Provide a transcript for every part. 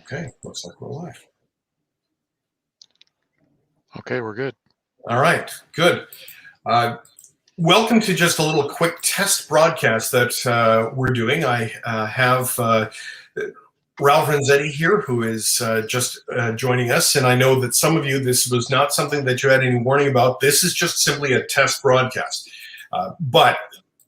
Okay, looks like we're live. Okay, we're good. All right, good. Welcome to just a little quick test broadcast that we're doing. I have Ralph Renzetti here, who is just joining us, and I know that some of you, this was not something that you had any warning about. This is just simply a test broadcast. But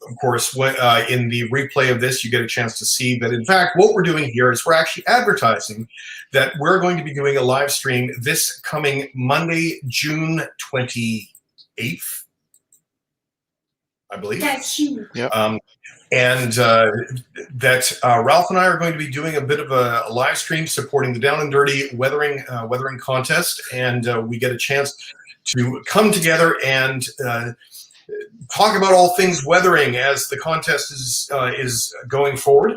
of course, in the replay of this, you get a chance to see that, in fact, what we're doing here is we're actually advertising that we're going to be doing a live stream this coming Monday, June 28th, I believe. That's huge. Yep. And that Ralph and I are going to be doing a bit of a live stream supporting the Down and Dirty weathering contest, and we get a chance to come together and talk about all things weathering as the contest is going forward.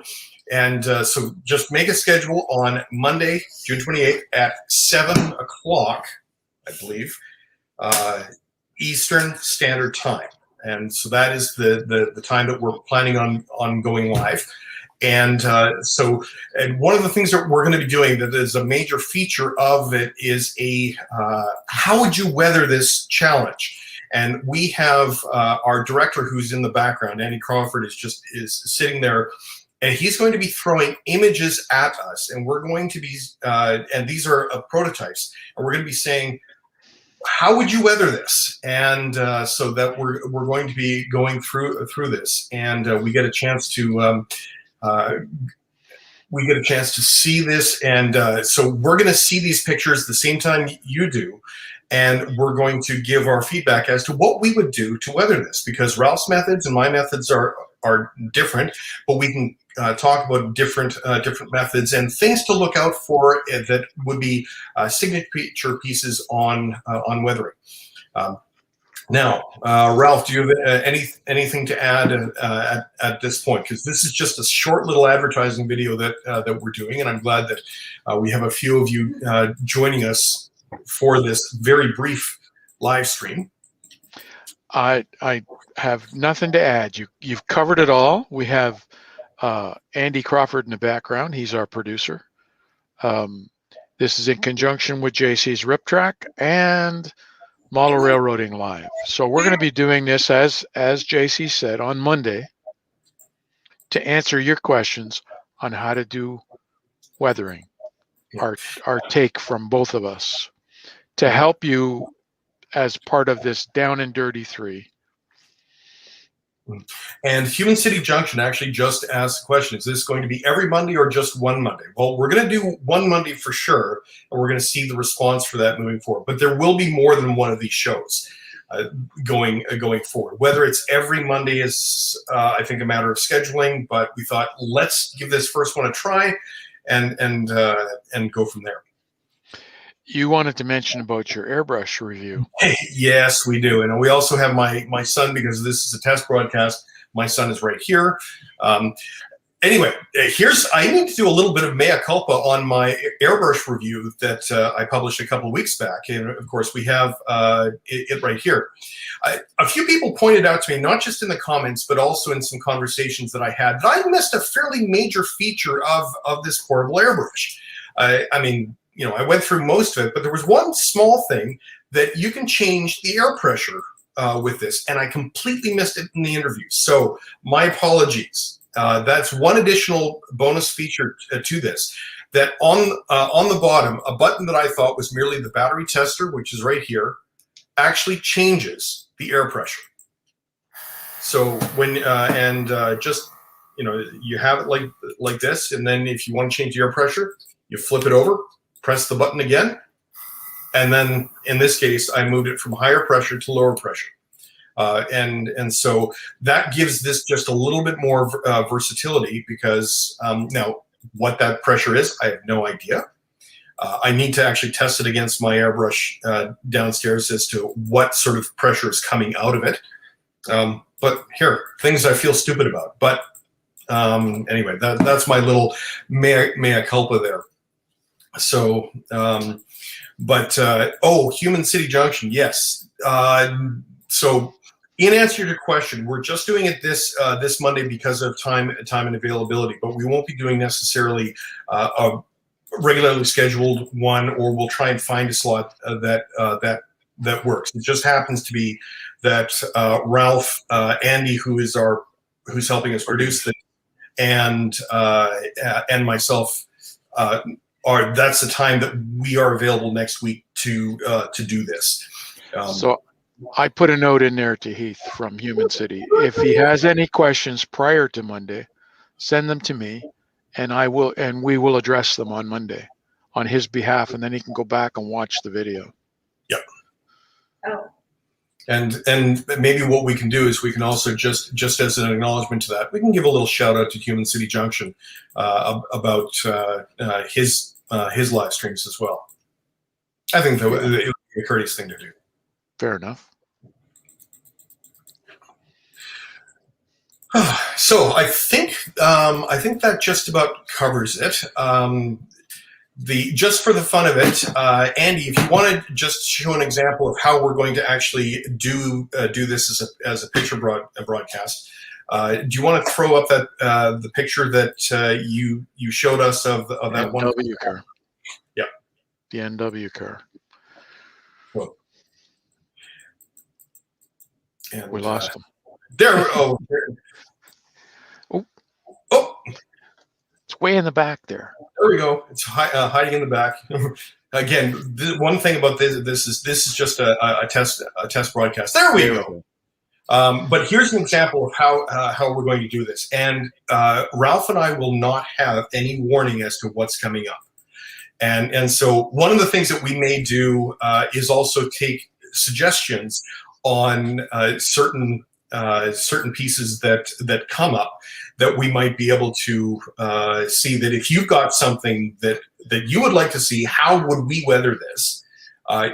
And so just make a schedule on Monday, June 28th at 7 o'clock, I believe, Eastern Standard Time. And so that is the time that we're planning on going live. And so one of the things that we're going to be doing that is a major feature of it is how would you weather this challenge? And we have our director who's in the background, Andy Crawford, is sitting there, and he's going to be throwing images at us, and we're going to be, and these are prototypes, and we're going to be saying, how would you weather this? And so that we're going to be going through this, and we get a chance to see this, and so we're going to see these pictures the same time you do. And we're going to give our feedback as to what we would do to weather this, because Ralph's methods and my methods are different, but we can talk about different methods and things to look out for that would be signature pieces on weathering. Now, Ralph, do you have anything to add at this point? Because this is just a short little advertising video that we're doing, and I'm glad that we have a few of you joining us for this very brief live stream. I have nothing to add. You've covered it all. We have Andy Crawford in the background. He's our producer. This is in conjunction with JC's Rip Track and Model Railroading Live. So we're going to be doing this, as JC said, on Monday to answer your questions on how to do weathering. Our take from both of us to help you as part of this Down and Dirty 3. And Human City Junction actually just asked the question, is this going to be every Monday or just one Monday? Well, we're going to do one Monday for sure, and we're going to see the response for that moving forward. But there will be more than one of these shows going forward. Whether it's every Monday is, I think, a matter of scheduling, but we thought, let's give this first one a try and go from there. You wanted to mention about your airbrush review. Yes, we do. And we also have my son, because this is a test broadcast. My son is right here. Anyway, I need to do a little bit of mea culpa on my airbrush review that I published a couple of weeks back. And of course, we have it right here. A few people pointed out to me, not just in the comments, but also in some conversations that I had, that I missed a fairly major feature of this portable airbrush. I mean, I went through most of it, but there was one small thing that you can change the air pressure with this, and I completely missed it in the interview. So my apologies. That's one additional bonus feature to this, that on the bottom, a button that I thought was merely the battery tester, which is right here, actually changes the air pressure. So when you have it like this, and then if you want to change the air pressure, you flip it over, press the button again, and then in this case, I moved it from higher pressure to lower pressure. And so that gives this just a little bit more versatility, because now what that pressure is, I have no idea. I need to actually test it against my airbrush downstairs as to what sort of pressure is coming out of it. But here, things I feel stupid about. But anyway, that's my little mea culpa there. So, Human City Junction, yes. So in answer to your question, we're just doing it this Monday because of time and availability, but we won't be doing necessarily a regularly scheduled one, or we'll try and find a slot that works. It just happens to be that Ralph, Andy, who's helping us produce this, and myself that's the time that we are available next week to do this. So I put a note in there to Heath from Human City. If he has any questions prior to Monday, send them to me, and we will address them on Monday on his behalf, and then he can go back and watch the video. Yep. Oh. And maybe what we can do is we can also just as an acknowledgement to that, we can give a little shout out to Human City Junction about his live streams as well. I think that it would be a courteous thing to do. Fair enough. So I think that just about covers it. Just for the fun of it, Andy, if you want to just show an example of how we're going to actually do this as a picture broadcast, do you want to throw up that the picture that you showed us of that one NW car? Yeah, the NW car. Cool. And We lost him. There. Oh. It's way in the back there. There we go. It's hiding in the back. Again, one thing about this is just a test broadcast. There we go. But here's an example of how we're going to do this. And Ralph and I will not have any warning as to what's coming up. And so one of the things that we may do is also take suggestions on certain pieces that come up, that we might be able to see that if you've got something that you would like to see, how would we weather this?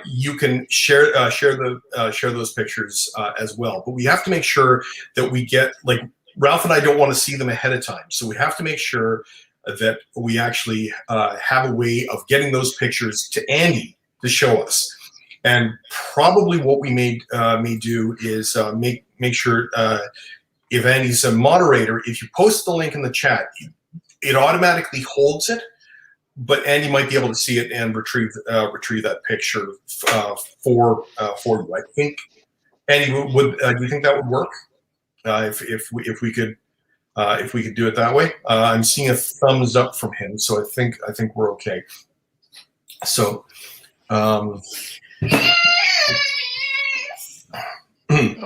You can share those pictures as well. But we have to make sure that we get, like, Ralph and I don't want to see them ahead of time, so we have to make sure that we actually have a way of getting those pictures to Andy to show us. And probably what we may do is make sure, if Andy's a moderator, if you post the link in the chat, it automatically holds it, but Andy might be able to see it and retrieve that picture for you. I think, Andy, do you think that would work? If we could do it that way? I'm seeing a thumbs up from him, so I think we're okay. So.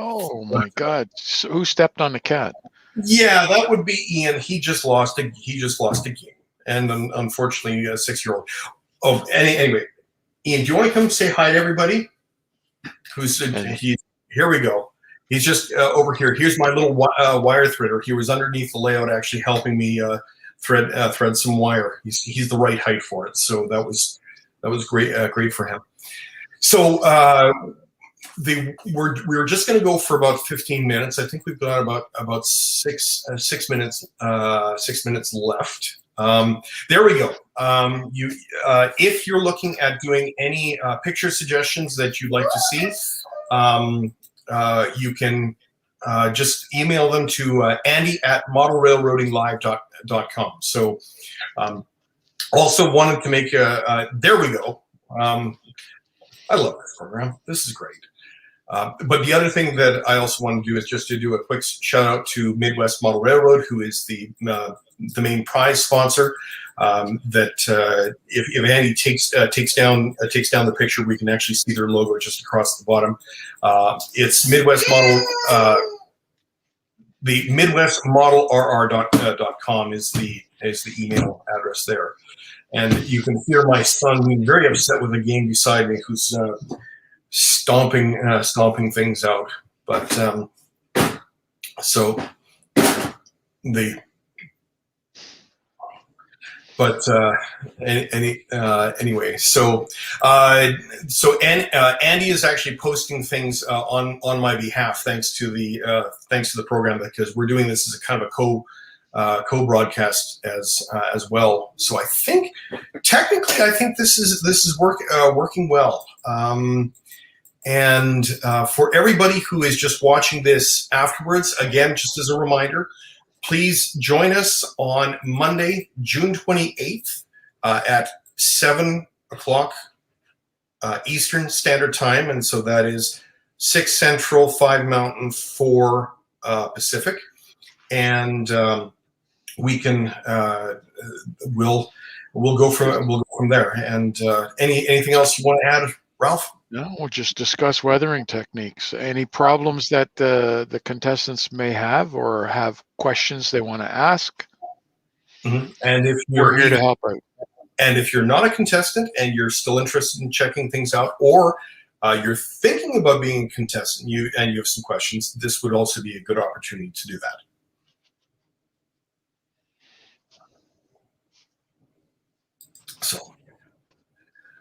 Oh my God! So who stepped on the cat? Yeah, that would be Ian. He just lost a game, and unfortunately, a 6-year-old. Oh, anyway, Ian, do you want to come say hi to everybody? Here we go. He's just over here. Here's my little wire threader. He was underneath the layout, actually helping me thread some wire. He's the right height for it, so that was great for him. So. We were just going to go for about 15 minutes. I think we've got about 6 minutes left. There we go. If you're looking at doing any picture suggestions that you'd like to see, you can just email them to Andy@modelrailroadinglive.com. So also wanted to make there we go. I love this program. This is great. But the other thing that I also want to do is just to do a quick shout out to Midwest Model Railroad, who is the main prize sponsor. That if Andy takes down the picture, we can actually see their logo just across the bottom. It's Midwest Model. The MidwestModelRR.com is the email address there. And you can hear my son being very upset with the game beside me, who's stomping things out. But anyway, so Andy is actually posting things on my behalf, thanks to the program, because we're doing this as a kind of a co-broadcast as well. So I think technically, this is working well. And for everybody who is just watching this afterwards, again, just as a reminder, please join us on Monday, June 28th at 7 o'clock Eastern Standard Time, and so that is 6 Central, 5 Mountain, 4 Pacific, and we can we'll go from there. And anything else you want to add, Ralph? No, we'll just discuss weathering techniques. Any problems that the contestants may have or have questions they want to ask. Mm-hmm. And if we're here to help out. And if you're not a contestant and you're still interested in checking things out, or you're thinking about being a contestant, you have some questions, this would also be a good opportunity to do that. So